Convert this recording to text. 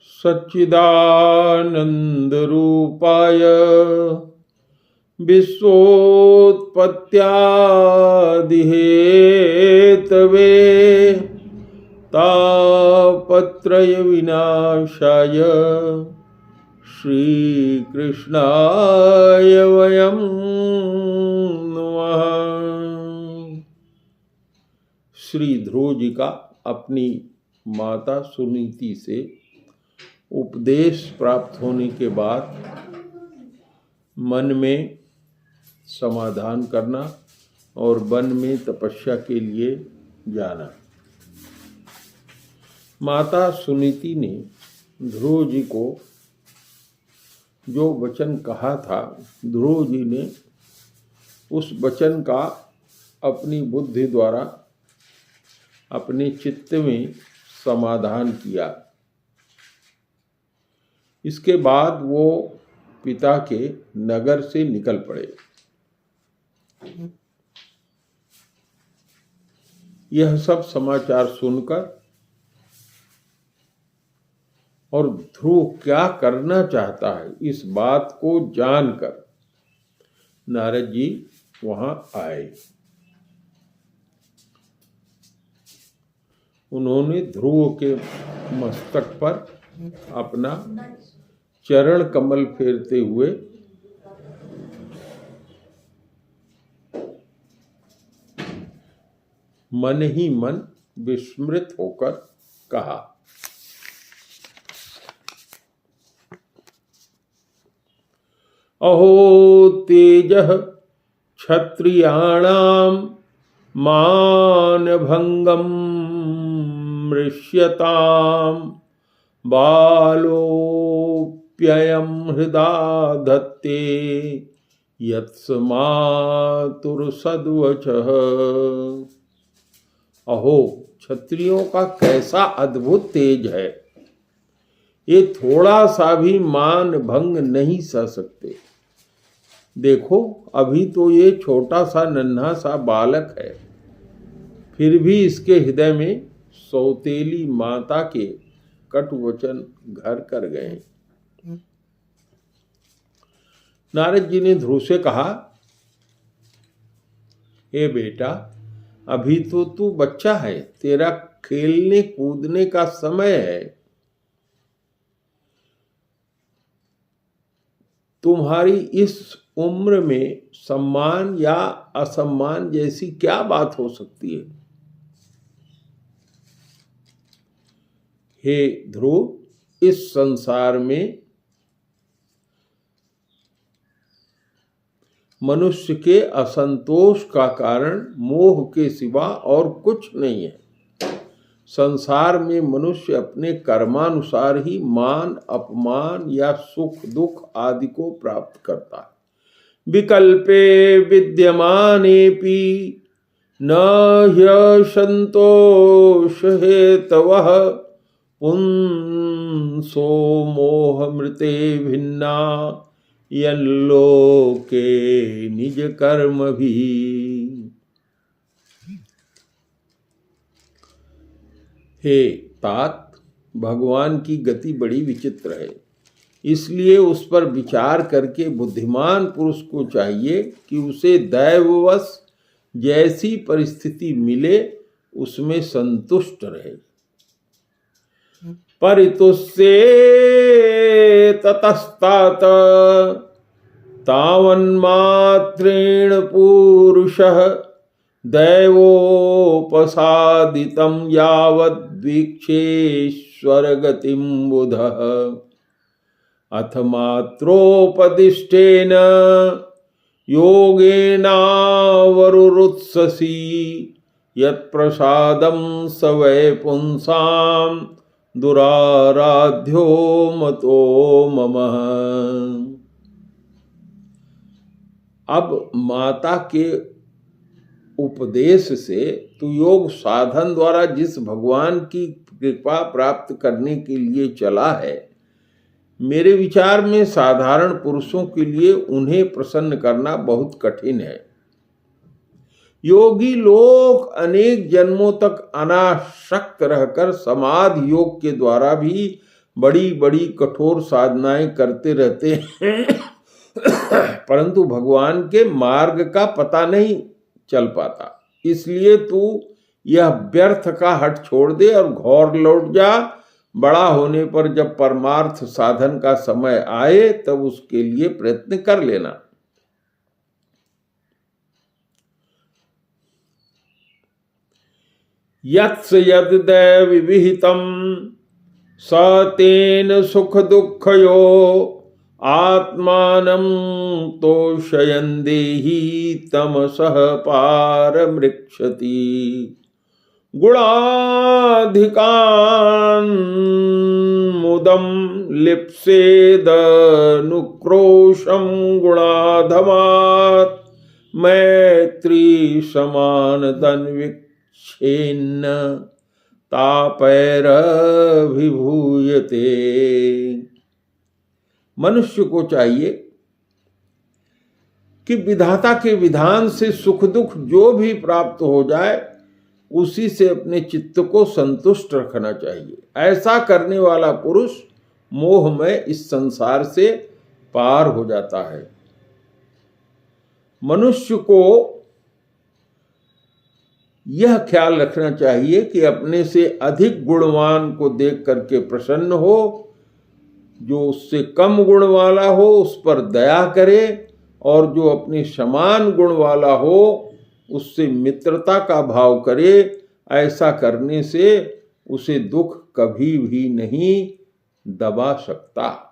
सच्चिदानन्दरूपाय विश्वोत्पत्त्यादिहेतवे तापत्रयविनाशाय श्रीकृष्णाय वयं नमः। श्री ध्रुव जी का अपनी माता सुनीति से उपदेश प्राप्त होने के बाद मन में समाधान करना और वन में तपस्या के लिए जाना। माता सुनीति ने ध्रुव जी को जो वचन कहा था, ध्रुव जी ने उस वचन का अपनी बुद्धि द्वारा अपने चित्त में समाधान किया। इसके बाद वो पिता के नगर से निकल पड़े। यह सब समाचार सुनकर और ध्रुव क्या करना चाहता है इस बात को जानकर नारद जी वहां आए। उन्होंने ध्रुव के मस्तक पर अपना चरण कमल फेरते हुए मन ही मन विस्मृत होकर कहा, अहो तेजः क्षत्रियाणां मानभंगं मृष्यताम् बालोऽप्ययं हृदा धत्ते यत्समातुर्सद्वचः। अहो, क्षत्रियों का कैसा अद्भुत तेज है, ये थोड़ा सा भी मान भंग नहीं सह सकते। देखो, अभी तो ये छोटा सा नन्हा सा बालक है, फिर भी इसके हृदय में सौतेली माता के कटु वचन घर कर गए। नारद जी ने ध्रुव से कहा, हे बेटा, अभी तो तू बच्चा है, तेरा खेलने कूदने का समय है। तुम्हारी इस उम्र में सम्मान या असम्मान जैसी क्या बात हो सकती है। हे ध्रुव, इस संसार में मनुष्य के असंतोष का कारण मोह के सिवा और कुछ नहीं है। संसार में मनुष्य अपने कर्मानुसार ही मान अपमान या सुख दुख आदि को प्राप्त करता है। विकल्पे विद्यमानेपि न ह्यसंतोष हेतवः पुंसो मोहमृते भिन्ना यल्लोके निज कर्म भी। हे तात, भगवान की गति बड़ी विचित्र है, इसलिए उस पर विचार करके बुद्धिमान पुरुष को चाहिए कि उसे दैववश जैसी परिस्थिति मिले उसमें संतुष्ट रहे। परितुष्ये ततस्तात तावन्मात्रेण पुरुषः दैवोपसादितं यावद्वीक्षेश्वर गतिं बुधः अथ मात्रोपदिष्टेन योगेनावरुरुत्ससी यत्प्रसादं स वै पुंसां दुराराध्यो मतो मम। अब माता के उपदेश से तू योग साधन द्वारा जिस भगवान की कृपा प्राप्त करने के लिए चला है, मेरे विचार में साधारण पुरुषों के लिए उन्हें प्रसन्न करना बहुत कठिन है। योगी लोग अनेक जन्मों तक अनासक्त रहकर समाधि योग के द्वारा भी बड़ी बड़ी कठोर साधनाएं करते रहते हैं परंतु भगवान के मार्ग का पता नहीं चल पाता। इसलिए तू यह व्यर्थ का हट छोड़ दे और घौर लौट जा। बड़ा होने पर जब परमार्थ साधन का समय आए तब उसके लिए प्रयत्न कर लेना। यत्स यद दैव विहितम स तेन सुख दुःखयो आत्मानं तोषयन् देहि तमसः पारमृक्षति। गुणाधिकान् मुदं लिप्सेदनुक्रोशं गुणाधमात् मैत्री समान तन्विक्षेन्न तापैरभिभूयते। मनुष्य को चाहिए कि विधाता के विधान से सुख दुख जो भी प्राप्त हो जाए उसी से अपने चित्त को संतुष्ट रखना चाहिए। ऐसा करने वाला पुरुष मोह में इस संसार से पार हो जाता है। मनुष्य को यह ख्याल रखना चाहिए कि अपने से अधिक गुणवान को देख करके प्रसन्न हो, जो उससे कम गुण वाला हो उस पर दया करे और जो अपने समान गुण वाला हो उससे मित्रता का भाव करे। ऐसा करने से उसे दुख कभी भी नहीं दबा सकता।